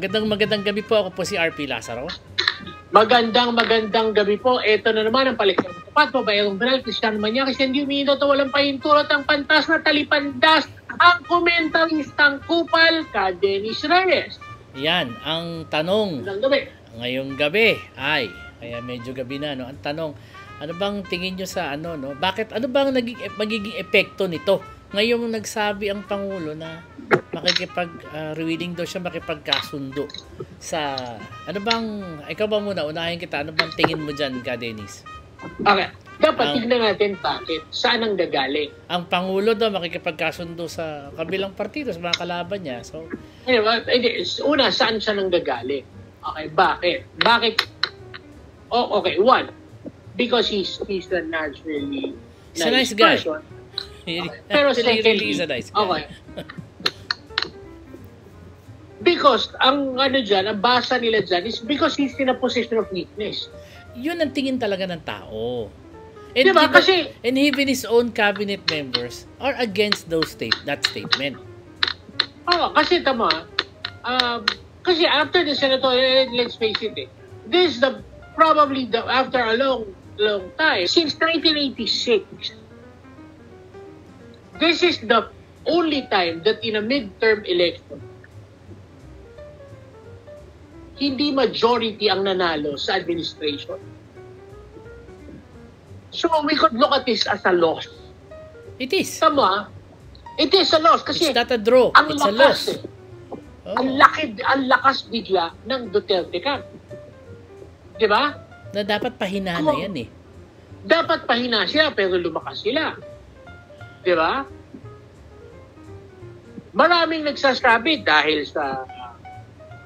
Magandang gabi po. Ako po si RP Lazaro. Magandang gabi po. Ito na naman ang paliksang tapat po. Bayong Bernal, Cristiano Manya, Cristian Diumino, walang pahintulot ang pantas na talipandas, ang komentaristang kupal, ka Dennis Reyes. Yan, ang tanong. Ngayong gabi ay, kaya medyo gabi na, no? Ang tanong, ano bang tingin nyo sa ano, no? Bakit, ano bang magiging epekto nito? Ngayong nagsabi ang Pangulo na makikipag-reading daw siya, makipagkasundo sa, ano bang, ikaw ba muna, unahin kita, ano bang tingin mo dyan, ka Dennis? Okay, dapat tignan natin bakit, saan ang gagaling. Ang Pangulo daw makikipagkasundo sa kabilang partido, sa mga kalaban niya. So, una, saan siya nang gagaling? Okay, bakit? Oh, okay, one, because he's a naturally nice guy. Person. Okay. Pero secondly, nice guy. Okay. Because, ang basa nila dyan is because he's in a position of weakness. Yun ang tingin talaga ng tao. And diba? Even his own cabinet members are against that statement. Kasi tama. Kasi after the senatorial, let's face it, this is probably after a long time, since 1986, this is the only time that in a midterm election, hindi majority ang nanalo sa administration. So we could look at this as a loss. It is. Tama. It is a loss kasi it's not a draw. It's a loss. Ang lakas bigla ng Duterte camp. Diba? Na dapat pahinana yan eh. Dapat pahina siya pero lumakas sila. Diba? Maraming nagsasabi dahil sa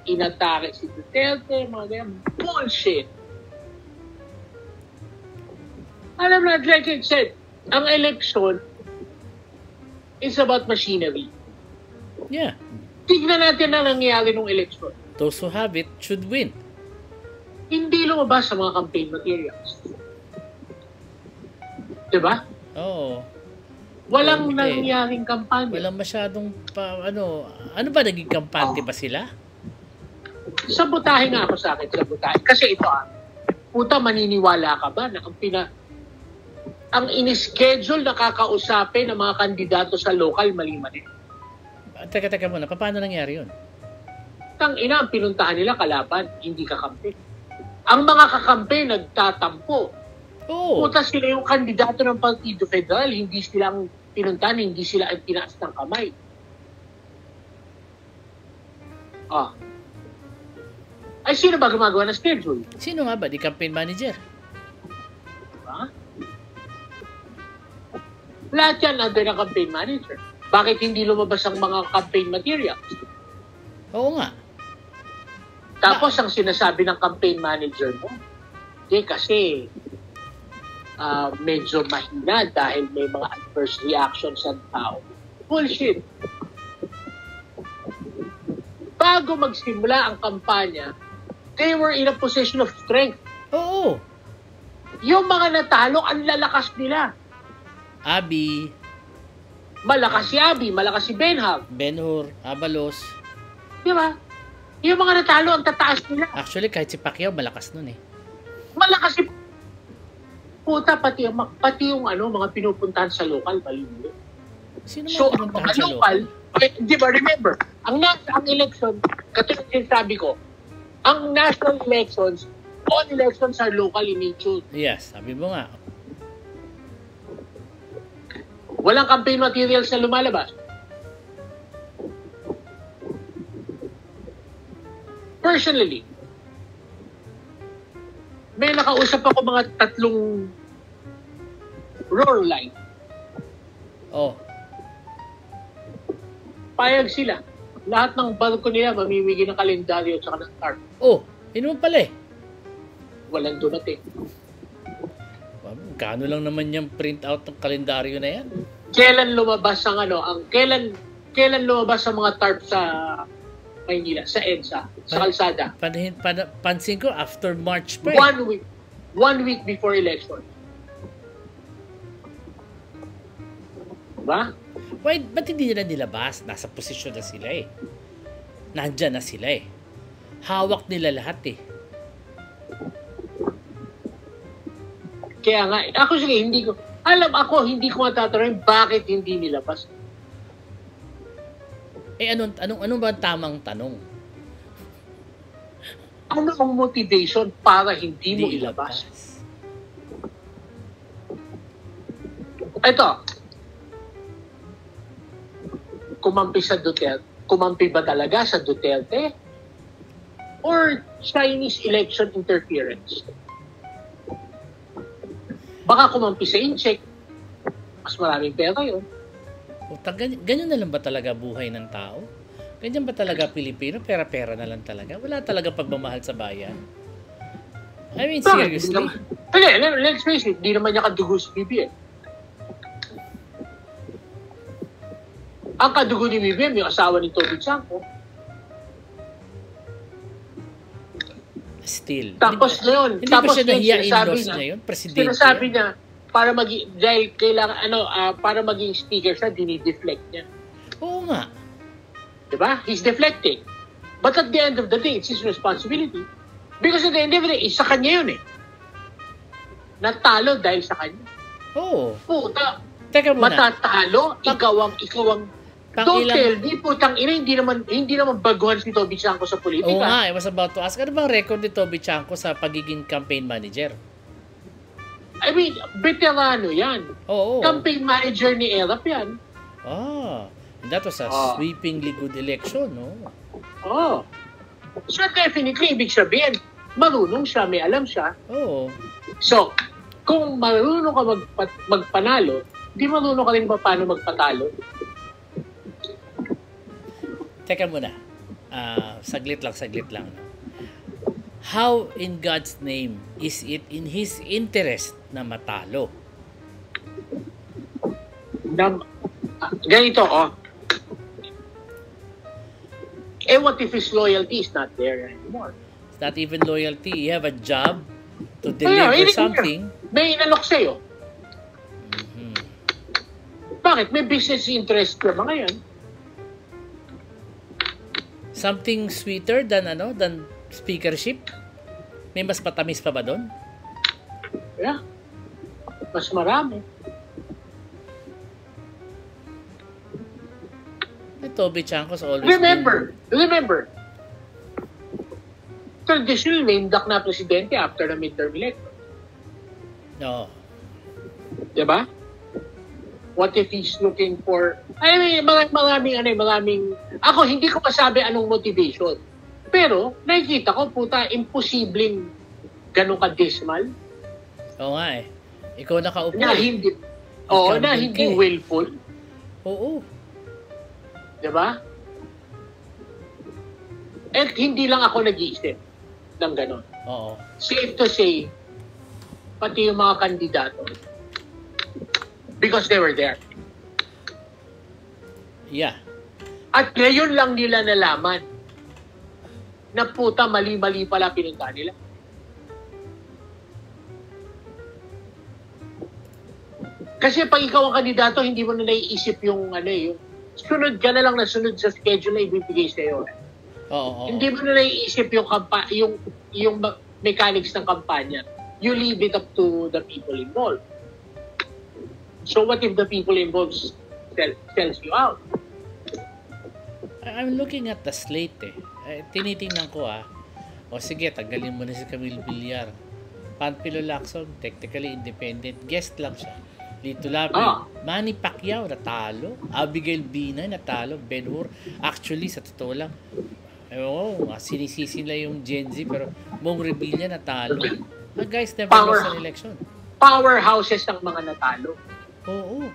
inatake si Duterte, mga ganyan, bullshit. Alam na, like I said, ang election is about machinery. Yeah. Tignan natin na nangyayari ng election. Those who have it should win. Hindi lumabas sa mga campaign materials. Diba? Oo. Walang nangyaring kampanya. Walang masyadong ano ba naging kampante ba sila? Sabotahe nga ako sa akin, sabotahe. Kasi ito puta, maniniwala ka ba na ang in-schedule na kakausapin ng mga kandidato sa local, mali-mali? Teka muna, paano nangyari yun? Ang pinuntahan nila kalaban, hindi kakampi. Ang mga kakampi nagtatampo. Puta, sila yung kandidato ng Partido Federal, hindi sila ang pinuntahan, hindi sila ang tinaas ng kamay. Ay, sino ba gumagawa ng schedule? Sino nga ba? Di campaign manager? Lahat yan under ng campaign manager. Bakit hindi lumabas ang mga campaign materials? Oo nga. Tapos ang sinasabi ng campaign manager mo, kasi medyo mahina dahil may mga adverse reactions sa tao. Bullshit. Bago magsimula ang kampanya, they were in a position of strength. Oo. Yung mga natalo, ang lalakas nila. Abi. Malakas si Abi, malakas si Ben-Hur, Abalos. Di ba? Yung mga natalo, ang tataas nila. Actually, kahit si Pacquiao, malakas nun eh. Malakas si puta, pati yung mga pinupuntahan sa local, mali-mali. Sino mga pinupuntahan sa local? Di ba, remember, ang election, katulad yung sabi ko, ang national elections, all elections are local in nature. Yes, sabi mo nga. Walang campaign materials na lumalabas. Personally, may nakausap ako mga 3 rural line. Payag sila. Lahat ng barko nila mamimigay ng kalendaryo at saka ng card. Yun mo pala eh. Walang dumating. Gano lang naman yung print out ng kalendaryo na yan? Kailan lumabas kailan lumabas ang mga tarp sa Maynila, sa EDSA, sa kalsada? Pansin ko after March pa. 1 week before election. Diba? Ba't hindi nila nilabas? Nasa posisyon na sila eh. Nandyan na sila eh. hawak nila lahat eh. Kaya nga, ako sige, hindi ko matataroin bakit hindi nilabas. Anong ba ang tamang tanong? Ano ang motivation para hindi mo ilabas? Ito, kumampi ba talaga sa Duterte? Or Chinese election interference? Baka kumampi sa Incheck, mas maraming pera yun. Ganyan na lang ba talaga buhay ng tao? Ganyan ba talaga Pilipino? Pera-pera na lang talaga? Wala talaga pagmamahal sa bayan? I mean, seriously? Let's face it, di naman niya kadugo si Bibi eh. Ang kadugo ni Bibi, yung asawa ni Toby Chanko. Still. Tapos ngayon, hindi ba siya nahiya in-laws niya yun? Presidente. Sinasabi niya, para maging speaker siya, dinideflect niya. Oo nga. Diba? He's deflecting. But at the end of the day, it's his responsibility. Because at the end of the day, sa kanya yun eh. Natalo dahil sa kanya. Oo. Puta. Teka muna. Matatalo, ikaw ang don't tell me, putang ina, hindi naman baguhan si Toby Chanko sa politika. Oo nga, I was about to ask, ano bang record ni Toby Chanko sa pagiging campaign manager? I mean, veterano yan. Oo. Campaign manager ni Erap yan. And that was a sweepingly good election, no? So definitely, ibig sabihin, marunong siya, may alam siya. So, kung marunong ka magpanalo, di marunong ka rin ba paano magpatalo? Teka muna. Saglit lang. No? How in God's name is it in His interest na matalo? Ganito, what if his loyalty is not there anymore? It's not even loyalty. You have a job to deliver something. May inalok sa'yo. Bakit? May business interest ka ba ngayon? Something sweeter than speakership? May mas matamis pa ba doon? Yeah. Mas marami. Toby Chanko's always Remember, traditional name dak na presidente after the midterm election. No. Diba? What if he's looking for... I mean, maraming... Ako, hindi ko masabi anong motivation. Pero, nakikita ko, puta, imposibleng ganun ka-dismal. Oo nga eh. Ikaw nakaupo. Na hindi... na hindi willful. Oo. Diba? At hindi lang ako nag-iisip ng ganun. Oo. Safe to say, pati yung mga kandidato, because they were there. Yeah. At ngayon lang nila nalaman na puta mali-mali pala pinunta nila. Kasi pag ikaw ang kandidato, hindi mo na naiisip yung sunod ka na lang na sunod sa schedule na ibibigay sa'yo. Oo. Hindi mo na naiisip yung mechanics ng kampanya. You leave it up to the people involved. So what if the people involved sells you out? I'm looking at the slate eh. Tinitingnan ko O sige, tanggalin mo na si Camille Villar. Panfilo Lacson, technically independent. Guest lang siya. Lito Lapid. Manny Pacquiao, natalo. Abigail Binay, natalo. Ben Hur. Actually, sa totoo lang, sinisisi nila yung Gen Z, pero Mong Revilla, natalo. Guys, never lost an election. Powerhouses ang mga natalo. Oo.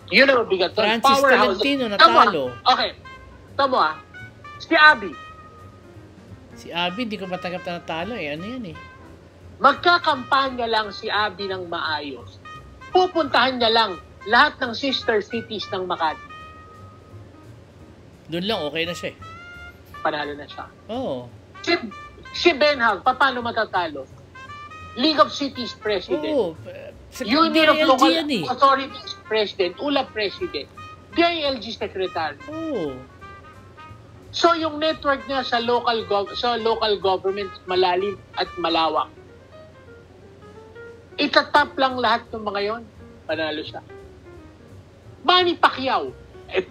Yun ang mabigat. Francis Tolentino, natalo. Okay. Tamo Si Abby. Si Abby, hindi ko matanggap na natalo eh. Ano yan eh? Magkakampanya lang si Abby ng maayos. Pupuntahan niya lang lahat ng sister cities ng Makati. Doon lang, okay na siya eh. Panalo na siya. Oo. Si Ben Hag, paano matatalo? League of Cities President. Oo. Union of Local eh. Authorities President. ULA President. DILG Secretary. Oo. So yung network niya sa local government malalim at malawak. Itatap lang lahat ng mga yon, panalo siya. Manny Pacquiao.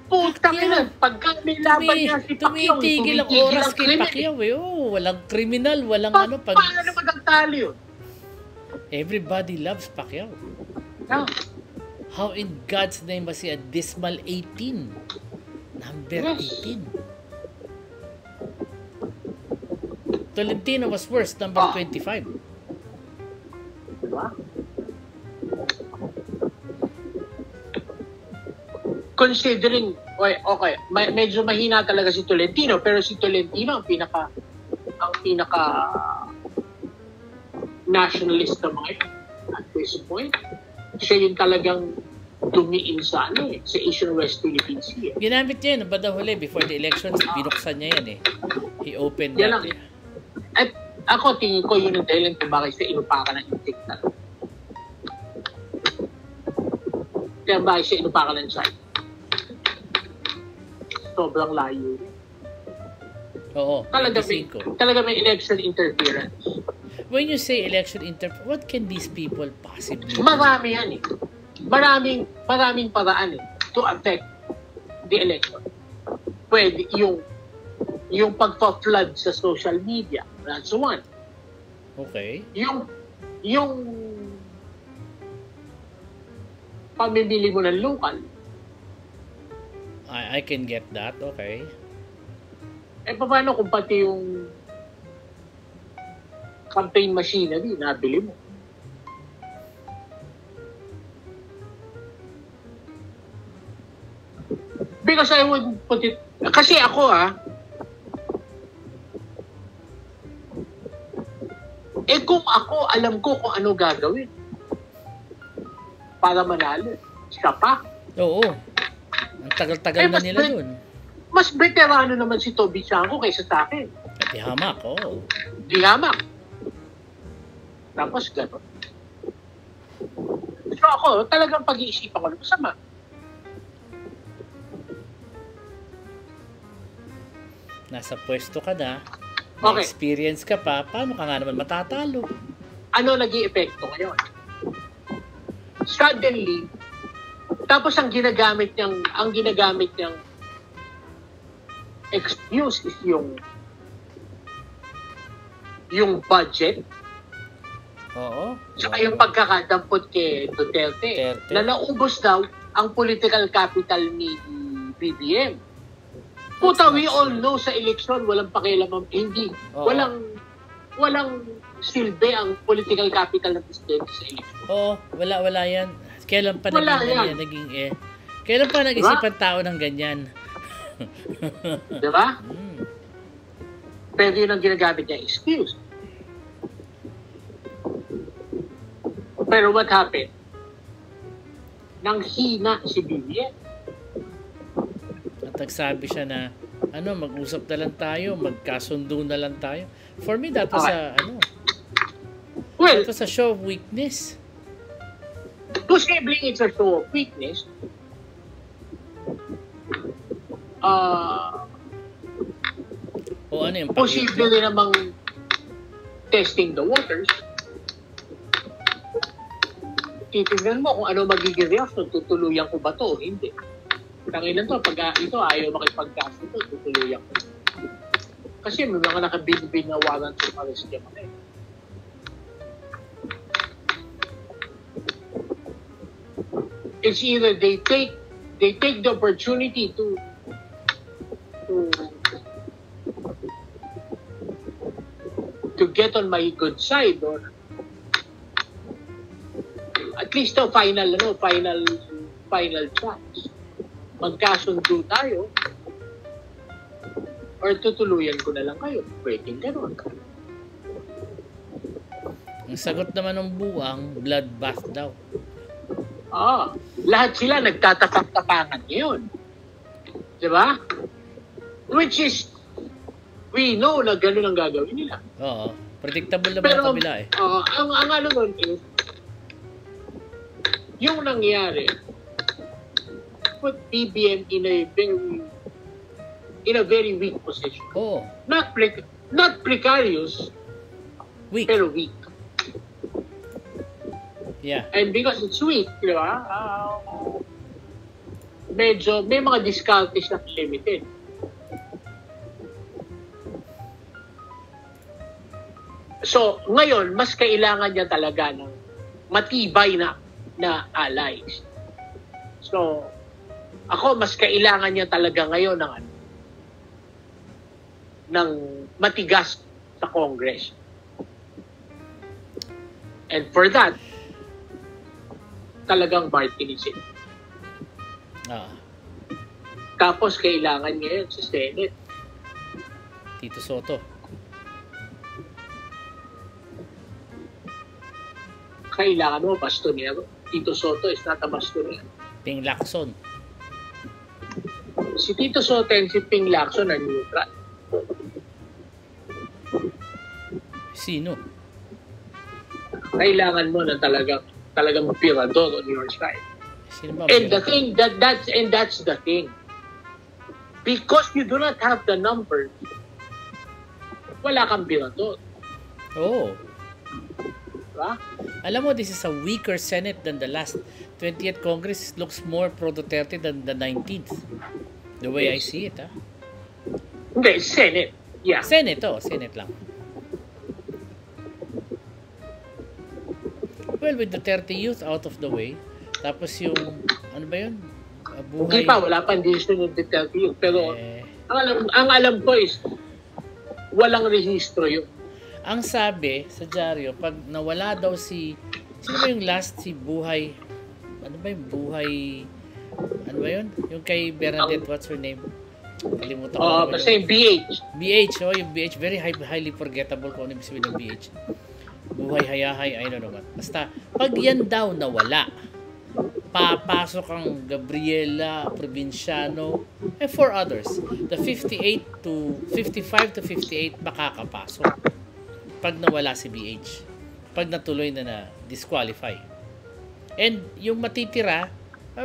Putang ina, pagka may laban niya si Pacquiao, tumitigil ang oras kay Pacquiao eh. Oh, walang kriminal, walang ano. Paano magagtalo yun? Everybody loves Pacquiao. Yeah. How in God's name was he a dismal 18? Number 18. Tolentino was worse, number 25. Diba? Considering, okay, medyo mahina talaga si Tolentino, pero si Tolentino ang pinaka nationalist na mga yun at this point. Siya yung talagang tumiin sa sa Asian West Philippine Sea. Ginamit niya yun, ba daw huli, before the elections, binuksan niya yan eh. He opened yan that. Lang. At ako, tingin ko yun ang dahilan kung bakit siya inupakan ng intik na. Kaya bakit siya inupakan ng site. Sobrang layo. Oo. Talaga may election interference. When you say election interference, what can these people possibly do? Marami yan eh. Maraming paraan to affect the election. Pwede yung pagpa-flood sa social media. That's one. Okay. Yung pamimili mo ng local. I can get that. Okay. Paano kung pati yung campaign machinery nabili mo? Because I would put it, kasi ako kung ako, alam ko kung ano gagawin para manalo. Siya pa. Oo. Ang tagal-tagal na nila dun. Mas veterano naman si Toby Chanko kaysa sa akin. Di hamak, oo. Di hamak. Tapos gano'n. So ako, talagang pag-iisipan ko, masama. Nasa pwesto ka na, okay. Experience ka pa, paano ka nga naman matatalo? Ano naging epekto ngayon? Suddenly, tapos ang ginagamit niyang excuse is yung budget. Oo. Saka yung pagkakadampot kay Duterte. Na naubos daw ang political capital ni BBM. Puta, we all know sa eleksyon, walang pakialam, hindi, walang silbi ang political capital ng presidente sa eleksyon. Oo, wala yan. Kailan pa kailan pa nag-isipan tao ng ganyan? Diba? Pero yun ang ginagamit niya, excuse. Pero what happened? Nang hina si BBM. At nagsabi siya na, mag-usap na lang tayo, magkasundo na lang tayo. For me, that was that was a show of weakness. Posibleng it's a show of weakness. Posible rin namang testing the waters. Titignan mo kung ano magiging reaction, tutuluyan ko ba to? Hindi. Tanginan to, pag ito ayaw makipag-gas ito, tutuluyan ko. Kasi may mga nakabinbin na warrant of arrest niya kami. It's either they take the opportunity to get on my good side, or at least the final chance. Magkasundo tayo, or tutuluyan ko na lang kayo. Pwedeng gano'n. Ang sagot naman ng buwang, bloodbath daw. Lahat sila nagtatapak-tapangan ngayon. Diba? Which is, we know na gano'n ang gagawin nila. Oo. Predictable naman ang kabila eh. Ang ano nun is, yung nangyari, put BBM in a very in a very weak position. Oh. Not precarious, Weak. pero weak. Yeah. And because it's weak, di ba? Medyo, may mga difficulties na limited. So, ngayon, mas kailangan niya talaga ng matibay na allies. So, ako, mas kailangan niya talaga ngayon ng matigas sa Congress. And for that, talagang Martinezin. Tapos, kailangan niya yun sa Senate. Tito Soto. Kailangan mo, bastonero. Tito Soto is not a bastonero. Ping Lacson. Si Tito Soto and si Ping Lacson are neutral. Sino? Kailangan mo na talagang pirador on your side. Sino ba? And the thing that's the thing. Because you do not have the numbers, wala kang pirador. Oh. Diba? Alam mo, this is a weaker Senate than the last 20th Congress. It looks more pro-Duterte than the 19th. The way I see it, Hindi, Senate. Yeah. Senate lang. Well, with Duterte Youth out of the way, tapos yung, ano ba yun? Buhay. Hindi pa, wala pa decision ng Duterte Youth. Pero, ang alam ko is, walang rehistro yun. Ang sabi sa dyaryo, pag nawala daw sino ba yung last si Buhay? Ano ba yung Buhay? Ano ba yun? Yung kay Bernadette, what's her name? Kalimutan ko. Kasi yung BH. Yung BH. Very highly forgettable kung ano yung sabihin ng BH. Buhay Hayahay, I don't know what. Basta, pag yan daw nawala, papasok ang Gabriela, Provinciano, and four others. The 55 to 58 makakapasok. Pag nawala si BH, pag natuloy na disqualify. And yung matitira,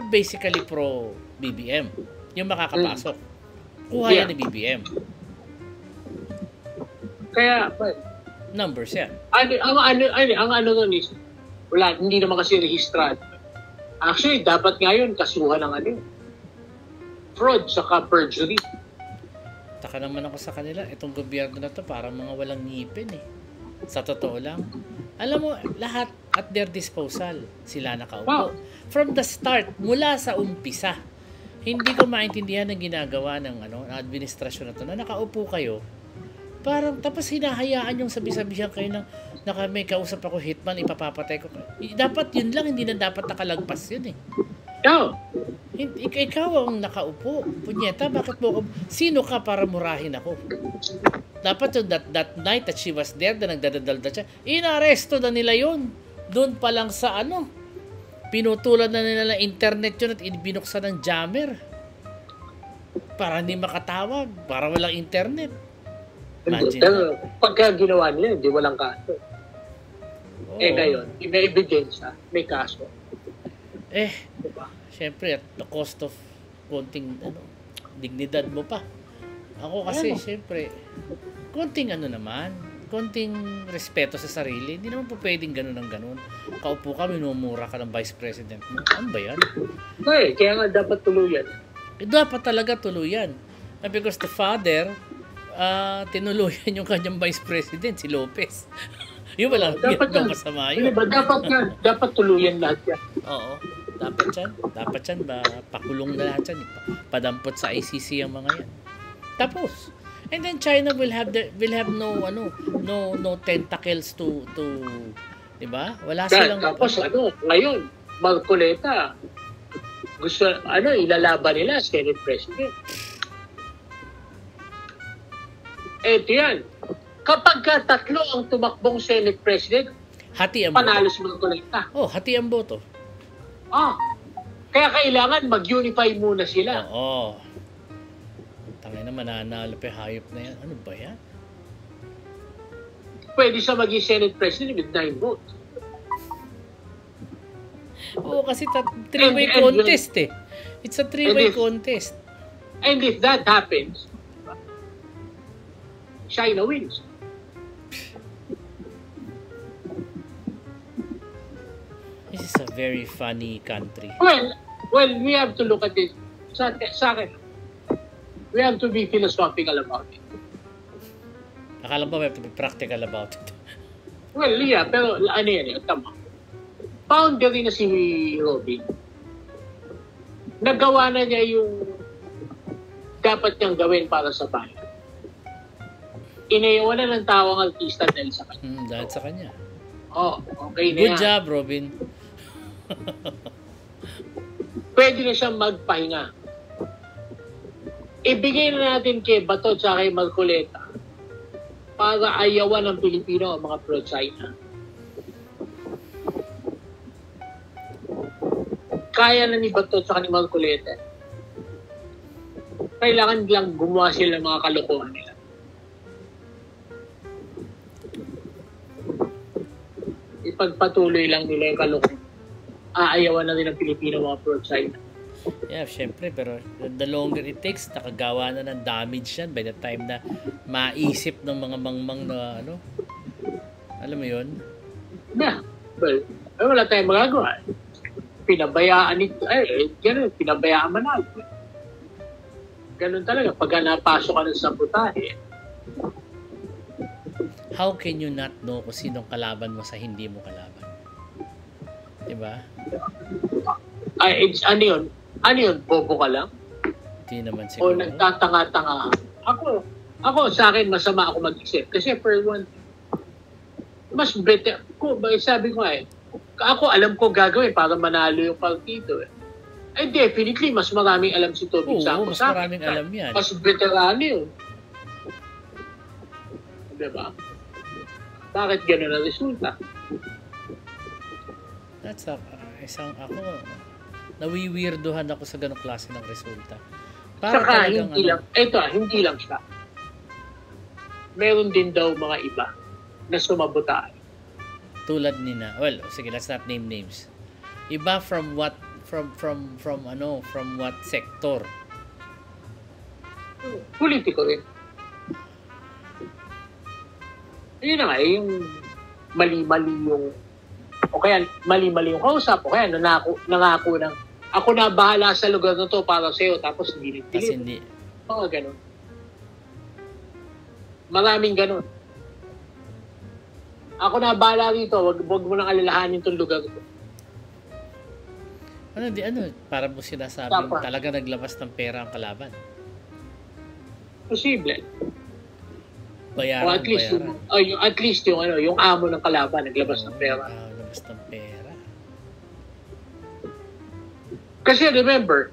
basically pro BBM. Yung makakapasok. Kuha yan ni BBM. Kaya, numbers yan. Ang ano nun is, wala, hindi naman kasi rehistrado. Actually, dapat ngayon kasuhan ng fraud saka perjury. Taka naman ako sa kanila, itong gobyerno na to parang mga walang ngipin Sa totoo lang. Alam mo, lahat at their disposal sila nakaupo. Wow. From the start, mula sa umpisa, hindi ko maintindihan ang ginagawa ng administrasyon na to na nakaupo kayo. Parang tapos hinahayaan yung sabi-sabihan kayo ng may kausap ako hitman, ipapapatay ko. Dapat yun lang, hindi na dapat nakalagpas yun No. Ikaw ang nakaupo. Punyeta, bakit mo sino ka para murahin ako? Dapat yung that night that she was there, na nagdadadalda siya, inaresto na nila yun. Doon pa lang sa pinutulan na nila ng internet yun at binuksan ng jammer. Para hindi makatawag, para walang internet. Pero pagka ginawa nila, hindi walang kaso. Ngayon, may ebidensya, may kaso. Diba? Siyempre, at the cost of konting dignidad mo pa. Ako kasi, siyempre, konting konting respeto sa sarili. Hindi naman po pwedeng ganun ng ganun. Kaupo ka, minumura ka ng Vice President mo. Ano ba yan? Kaya nga dapat tuluyan. Dapat talaga tuluyan. Because the father, tinuluyan yung kanyang Vice President, si Lopez. Yung walang masama yun. Dapat tuluyan lahat yan. Oo. Dapat yan ba pakulong na lahat yan. Padampot sa ICC ang mga yan. Tapos. And then China will have no tentacles to 'di ba? Wala silang tapos ngayon, Marcoleta gusto ilalaban nila Senate President. Yan. Kapag tatlo ang tumakbong Senate President, hati ang panalo si Marcoleta. Hati ang boto. Kaya kailangan mag-unify muna sila. Oo. Tangina naman, nanalo pa hayop na yan. Ano ba yan? Pwede siya maging Senate President with 9 votes. Kasi three-way contest It's a three-way contest. And if that happens, China wins. This is a very funny country. Well, we have to look at it. Sa akin, we have to be philosophical about it. Akala mo we have to be practical about it. Well, yeah, pero ano yan, tama. Boundary na si Robin. Nagawa na niya yung dapat niyang gawin para sa bayan. Inayawan na ng tawang artista dahil sa kanya. Dahil sa kanya. Oh, okay na Good yan. job, Robin. Pwede na siyang magpahinga. Ibigay na natin kay Bato at kay Marcoleta para ayawan ng Pilipino ang mga pro-China. Kaya na ni Bato at ni Marcoleta. Kailangan lang gumawa sila ng mga kalokohan nila. Ipagpatuloy lang nila yung kalokohan. Aayawan na din ng Pilipino mga pro-China. Yeah, syempre, pero the longer it takes, nakagawa na ng damage yan by the time na maisip ng mga mangmang na ano. Alam mo yun? Yeah. Well, wala tayong magagawa. Pinabayaan ito. Ganun, pinabayaan man natin. Ganun talaga. Pag napasok ka sa putahe. How can you not know kung sinong kalaban mo sa hindi mo kalaban? Diba? Ano yun? Ano yun? Bobo ka lang? Hindi naman siguro. O nagtatanga-tanga. Ako sa akin, masama ako mag-isip. Kasi for one, mas better. Sabi ko ako alam ko gagawin para manalo yung partido. Definitely, mas maraming alam si Tobing Sampo. Mas maraming alam yan. Mas veterano yun. Diba? Bakit gano'n ang resulta? That's isang ako, nawiwirduhan ako sa ganong klase ng resulta. Para saka hindi lang, hindi lang siya. Meron din daw mga iba na sumabotahan. Tulad nina. Well, sige, let's not name names. Iba from what from what sector? Politiko rin. Yun na nga, yung mali-mali yung o kaya mali-mali yung kausap, o kaya nangako ng ako na bahala sa lugar na to para sa'yo, tapos hindi nagdeliver. Hindi. Oo, ganun. Maraming ganun. Ako na bahala rito, wag mo nang alalahanin itong lugar ko. Para mo sinasabing talaga naglabas ng pera ang kalaban? Posible. Bayaran. O at least yung amo ng kalaban naglabas ng pera. Naglabas ng pera. Kasi remember,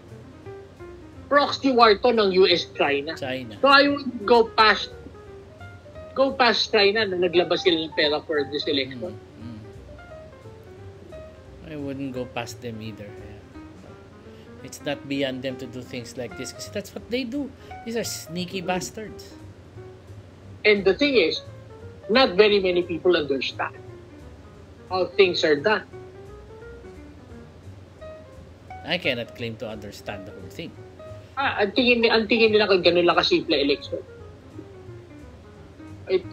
proxy war to ng US-China. So I would go past China na naglabas sila ng pera for this election. I wouldn't go past them either. Yeah. It's not beyond them to do things like this kasi that's what they do. These are sneaky bastards. And the thing is, not very many people understand how things are done. I cannot claim to understand the whole thing. Ang tingin nila kung ganun lang kasimple election. It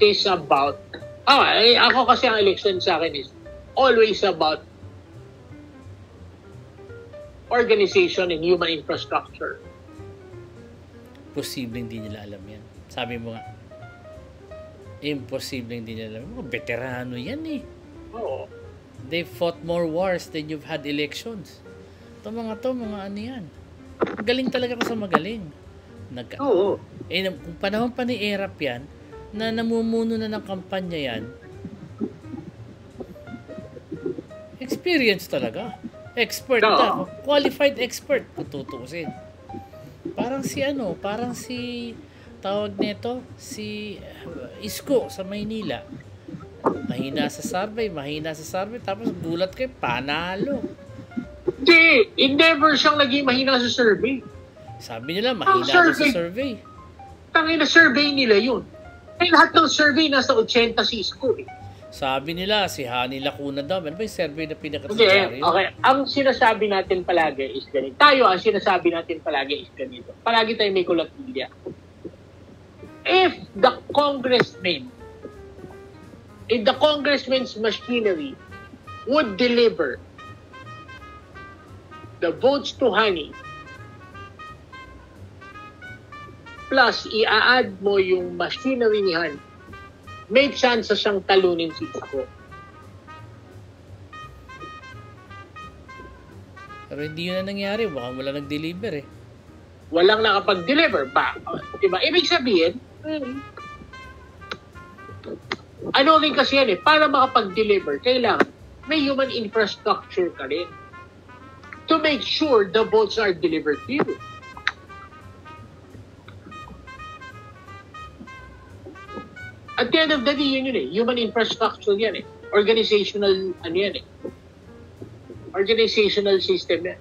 is about ako kasi ang election sa akin is always about organization and human infrastructure. Posibleng hindi nila alam yan. Sabi mo nga, imposible hindi nila alam. Mga veterano yan eh. Oo. They fought more wars than you've had elections. Mga ano yan. Galing talaga ko sa magaling. Oo. Kung panahon pa ni Erap yan, na namumuno na ng kampanya yan, experience talaga. Expert na. Qualified expert kung tutuusin. Parang si tawag nito, si Isko sa Maynila. Mahina sa survey, tapos gulat kay panalo. Hindi, never siyang naging mahina sa survey. Sabi nila, mahina sa survey. Tangina survey nila yun. Lahat ng survey nasa 80 si Isko eh. Sabi nila, si Hani Lacuna daw. Ano ba yung survey na pinakasasabi? Okay. Ang sinasabi natin palagi is ganito. Ang sinasabi natin palagi is ganito. Palagi tayo may kulat-bilya. if the congressman's machinery would deliver the votes to Honey, plus i-add mo yung machinery ni Honey, may chance siyang talunin si Isko. Pero hindi yun na nangyari. Baka wala nag-deliver eh. Walang nakapag-deliver ba? Diba? Ibig sabihin, ano rin kasi yan eh, para makapag-deliver, kailangan may human infrastructure ka rin to make sure the votes are delivered to you. At the end of the day, yun eh. Human infrastructure yan eh. Organizational, ano yan eh. Organizational system yan.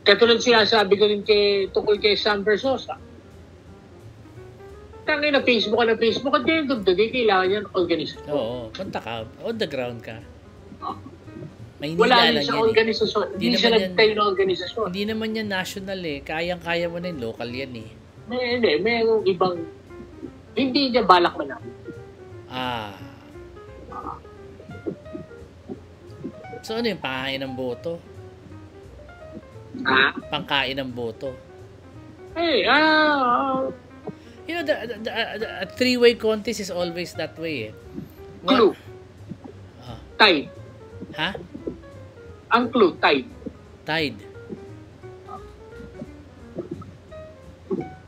Katulad sinasabi ko rin tungkol kay Sam Versosa. Tangin na Facebook ka na Facebook, at the end of the day, kailangan yan organisasyon. Oo, punta ka, on the ground ka. Wala rin sa organisasyon. Hindi siya nagtayo ng organisasyon. Hindi naman yan national eh. Kayang-kaya mo na yung local yan eh. Hindi, mayroong ibang, hindi niya balak manalo. So ano yung pangkain ng boto? Pangkain ng boto. You know, a three-way contest is always that way eh. Clue. Tide. Ha? Ang clue, tide. Tide.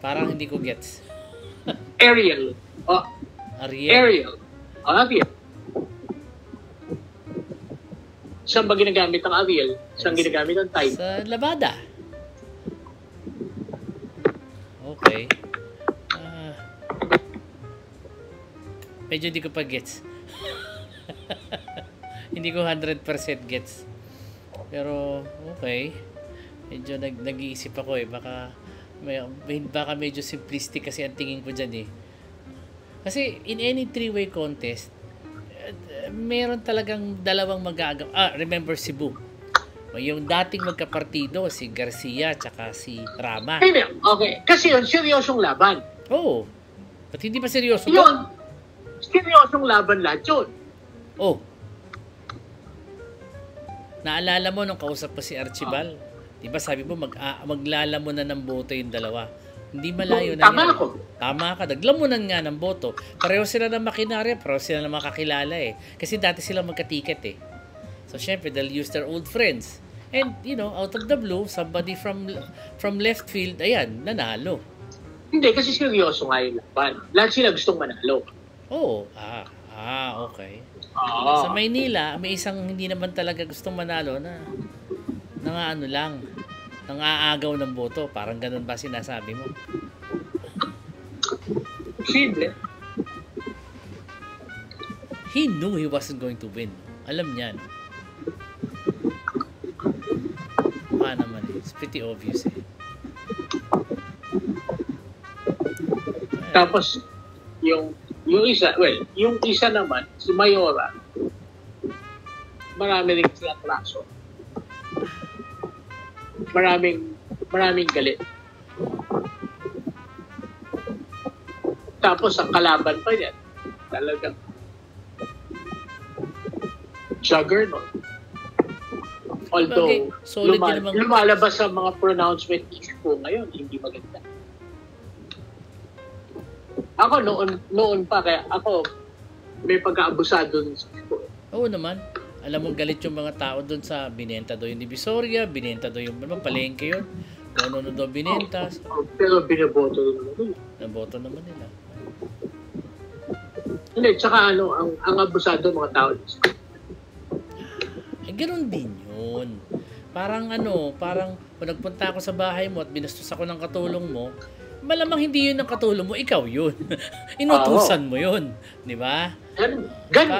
Parang hindi ko gets. Ariel. Ariel. Ariel. Saan ba ginagamit ang Ariel? Saan ginagamit ang tide? Sa labada. Okay. Medyo hindi ko pa gets. Hindi ko 100% gets. Pero, okay. Medyo nag-iisip ako eh. Baka medyo simplistic kasi ang tingin ko dyan eh. Kasi in any three-way contest, meron talagang dalawang magagawa. Remember Cebu. Yung dating magkapartido, si Garcia tsaka si Rama. Okay. Kasi yun, seryosong laban. Oo. Ba't hindi pa seryoso? Yun, seryosong laban lahat yun. Oh. Naalala mo nung kausap mo si Archibald? Diba sabi mo maglalamon na ng boto yung dalawa. Hindi malayo na Tama ako. Tama ka. Naglamunan nga ng boto. Pareho sila ng makinarya, pareho sila ng makakilala eh. Kasi dati sila magkatiket eh. So syempre, they'll use their old friends. And, you know, out of the blue, somebody from left field, ayan, nanalo. Hindi, kasi seryoso nga yung laban. Lahat sila gustong manalo. Oo. Okay. Sa Maynila, may isang hindi naman talaga gustong manalo na ano lang, nang aagaw ng boto. Parang ganun ba sinasabi mo? Simple. He knew he wasn't going to win. Alam niya. No? Naman eh. It's pretty obvious eh. Tapos, yung isa naman, si Mayora, marami rin silang raso. Maraming galit. Tapos, ang kalaban pa niyan, talagang juggernaut. Although, lumalabas sa mga pronouncement ko ngayon, hindi maganda. Ako noon pa, kaya ako may pagkaabusado dun sa school. Oo naman. Alam mo, galit yung mga tao dun sa binenta daw yung Divisoria, binenta daw yung palengke yun. Kung ano daw binenta. Pero binaboto naman nila. Naboto naman nila. Hindi, tsaka ang abusado mga tao dun sa school. Ganoon din yun. Parang kung nagpunta ako sa bahay mo at binastos ako ng katulong mo, malamang hindi yun ang katulong mo, ikaw yun. Inutusan mo yun. Di ba?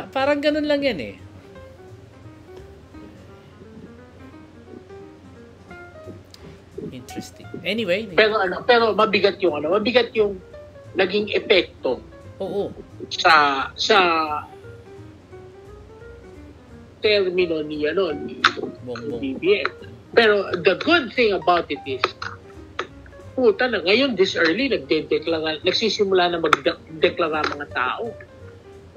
Parang ganun lang yan eh. Interesting. Anyway. Pero mabigat yung naging epekto. Oo. Sa termino ni BBM. Pero the good thing about it is, Puta na, ngayon this early, nagsisimula na magdeklara mga tao.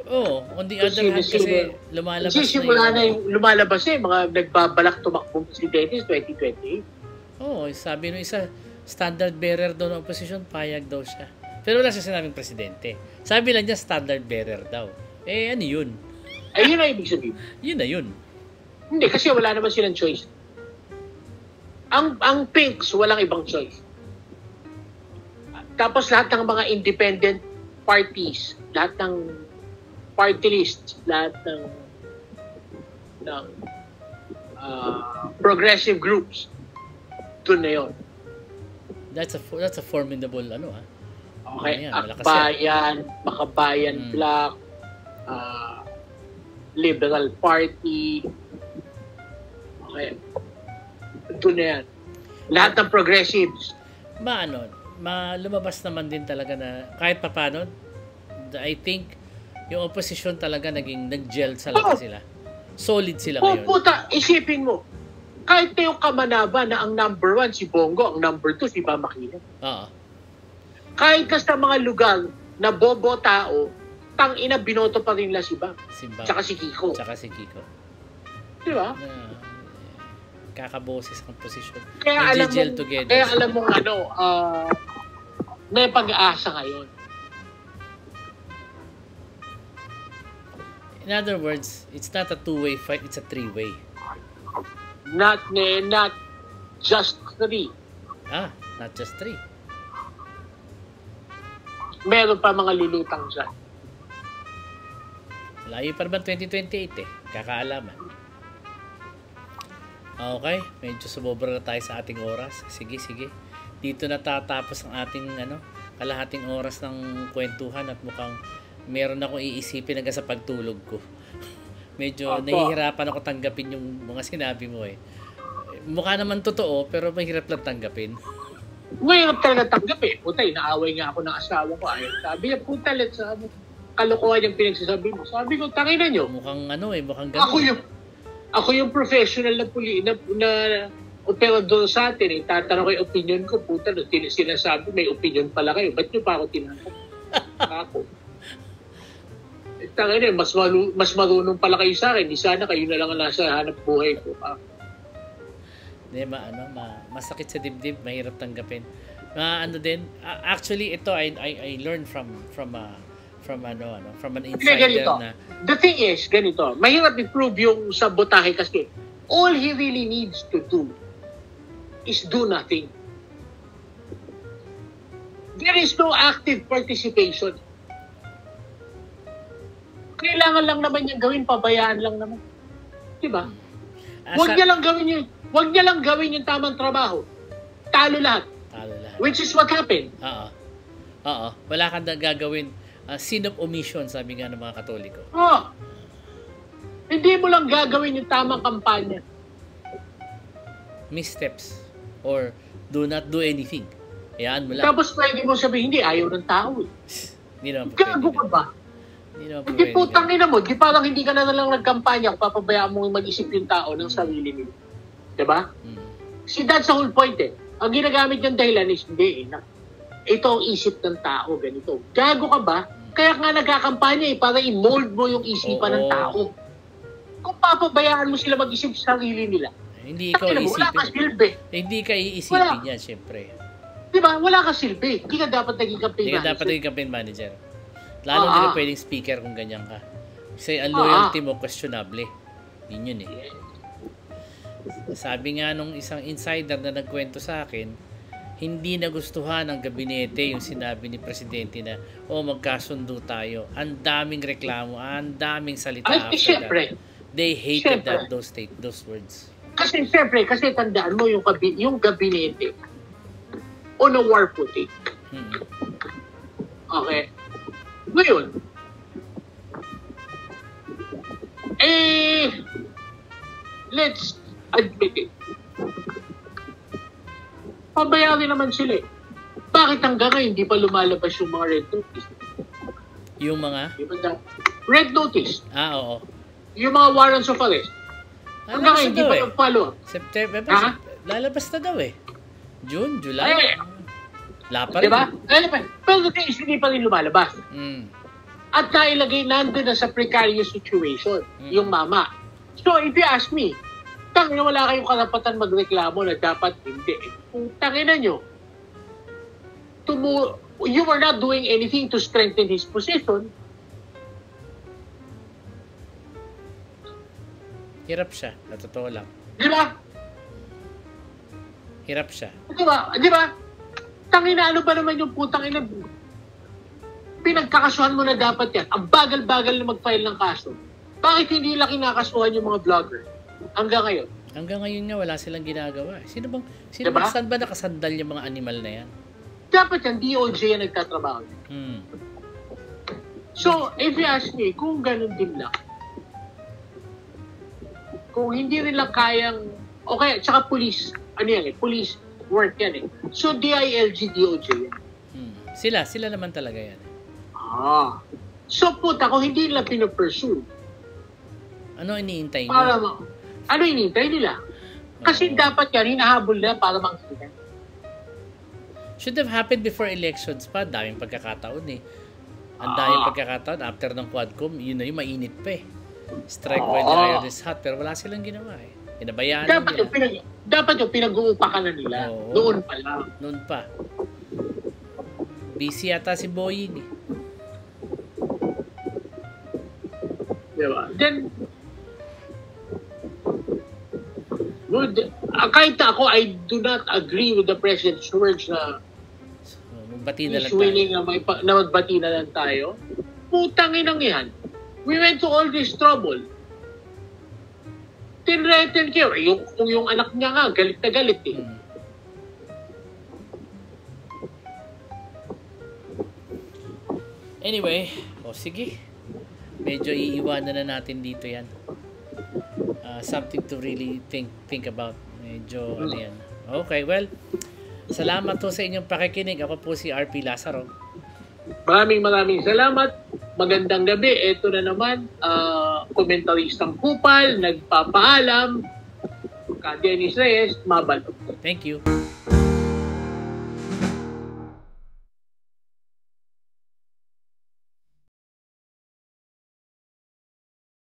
On the other hand kasi lumalabas nagsisimula na yung lumalabas mga nagbabalak tumakbo presidente 2028. Sabi nung isa, standard bearer daw ng opposition, payag daw siya. Pero wala siya sinabing presidente. Sabi lang niya standard bearer daw. Ano yun? Yun na ibig sabihin. Yun na yun. Hindi, kasi wala naman silang choice. Ang Pinks, walang ibang choice. Tapos lahat ng mga independent parties, lahat ng party lists, lahat ng progressive groups, doon na yun. That's a formidable Okay, Akbayan, Makabayan Bloc, Liberal Party. Okay. Ito na yan. Lahat ng progressives. Lumabas naman din talaga na kahit paano, I think yung opposition talaga nag-gel talaga sila. Solid sila ngayon. Puta, isipin mo. Kahit na yung Kamanaba na ang number 1 si Bongo, ang number 2 si Mama Kina. Kahit ka sa mga lugar na bobo tao, tang-ina binoto pa rin nila si Bang. Tsaka si Kiko. Di ba? Kakaboses ang posisyon. Kaya alam mo may pag-aasa ngayon. In other words, it's not a two-way fight, it's a three-way. Not just 3. Not just 3. Meron pa mga lulutang dyan. Layo pa naman 2028 kakaalaman. Okay, medyo sumobra na tayo sa ating oras. Sige. Dito na tatapos ang ating kalahating oras ng kwentuhan at mukhang meron akong iisipin hanggang sa pagtulog ko. Medyo nahihirapan ako tanggapin yung mga sinabi mo Mukha naman totoo, pero mahirap lang tanggapin. Mahirap talaga tanggapin. Puta, inaaway nga ako ng asawa ko. Sabi niya, puta, kalokohan yung pinagsasabi mo. Sabi ko, tangina nyo. Mukhang mukhang gano'n. Ako yung professional na operador sa atin. Tatanong ko yung opinion ko. Puta, sinasabi, may opinion pala kayo. Ba't nyo pa ako tinanong? Ako. Tangina, mas marunong pala kayo sa akin. Di sana kayo na lang ang nasa hanap buhay ko. Masakit sa dibdib, mahirap tanggapin. Actually ito I learned from an insider na the thing is ganito, mahirap i-prove yung sabotahe kasi all he really needs to do is do nothing. There is no active participation. Kailangan lang naman niyang gawin, pabayaan lang naman. Diba? Huwag niya lang gawin yung tamang trabaho. Talo lahat. Which is what happened. Wala kang gagawin. Sin of omission, sabi nga ng mga Katoliko. Hindi mo lang gagawin yung tamang kampanya. Missteps. Or do not do anything. Hayaan mo lang. Tapos pwede mo sabihin, hindi, ayaw ng tao. Hindi naman pwede. Gago ka ba? Hindi putang ina mo. Di parang hindi ka na lang nagkampanya kung papabayaan mo mag-isip yung tao ng sarili nila. Diba? See, that's the whole point Ang ginagamit yung dahilan is hindi ito ang isip ng tao, ganito. Gago ka ba? Kaya nga nagkakampanya para i-mold mo yung isipan ng tao. Kung papabayaan mo sila mag-isip sa sarili nila, hindi ikaw iisipin. Wala ka silbi. Hindi ka iisipin yan, syempre. Diba? Wala ka silbi. Hindi ka dapat naging campaign manager. Hindi ka dapat naging campaign manager. Lalo hindi ka pwedeng speaker kung ganyan ka. Kasi ang loyalty mo, questionable. Yun Sabi nga nung isang insider na nagkwento sa akin, hindi nagustuhan ng gabinete yung sinabi ni Presidente na, magkasundo tayo. Ang daming reklamo, ang daming salita after that. They hated those words. Kasi tandaan mo yung gabinete on a war footing. Okay. Ngayon, let's admit it. Pabayaan naman sila Bakit hanggang ngayon hindi pa lumalabas yung mga red notice? Yung mga? Red notice. Oo. Yung mga warrants of arrest. Hanggang ngayon hindi pa nag-follow. September, lalabas na daw June, July. Lapa rin. Diba? Pero case, hindi pa rin lumalabas. At nailagay nandun na sa precarious situation, yung mama. So, if you ask me, tangina wala kayong karapatan magreklamo na dapat hindi. Kung tangina nyo, you were not doing anything to strengthen his position. Hirap siya, na totoo lang. Diba? Hirap siya. Diba? Tangina, ano ba naman yung putang ina? Pinagkakasuhan mo na dapat yan. Ang bagal-bagal na mag-file ng kaso. Bakit hindi nila kinakasuhan yung mga vlogger? Hanggang ngayon. Hanggang ngayon nga, wala silang ginagawa. Sino bang saan ba nakasandal yung mga animal na yan? Dapat yan, DOJ yan nagtatrabaho. So, if you ask me, kung ganun din lang, kung hindi rin lang kayang, okay, tsaka police, ano yan police work yan So, DILG, DOJ yan. Sila naman talaga yan. So, puta, kung hindi nila pinapursue, ano iniintay nila? Ano iniintay nila? Kasi dapat yan, hinahabol nila para makikita. Should have happened before elections pa. Daming pagkakataon Ang daming pagkakataon after ng Quadcom, yun na yung mainit pa Strike while the iron is hot. Pero wala silang ginawa Pinabayaan nila. Dapat yung pinag-uupakan na nila. Noon pa lang. Noon pa. Busy yata si Boying Diba? Then, kahit ako, I do not agree with the President's words na he's willing na magbati na lang tayo. Putang inang yan. We went to all this trouble. Tinreten kayo. Yung anak niya nga, galit na galit Anyway, sige. Medyo iiwanan na natin dito yan. Something to really think about. Medyo ano yan. Okay, well, salamat sa inyong pakikinig. Ako po si RP Lazaro. Maraming salamat. Magandang gabi. Ito na naman, komentaristang kupal, nagpapaalam. Dennis Reyes, Mabalo. Thank you.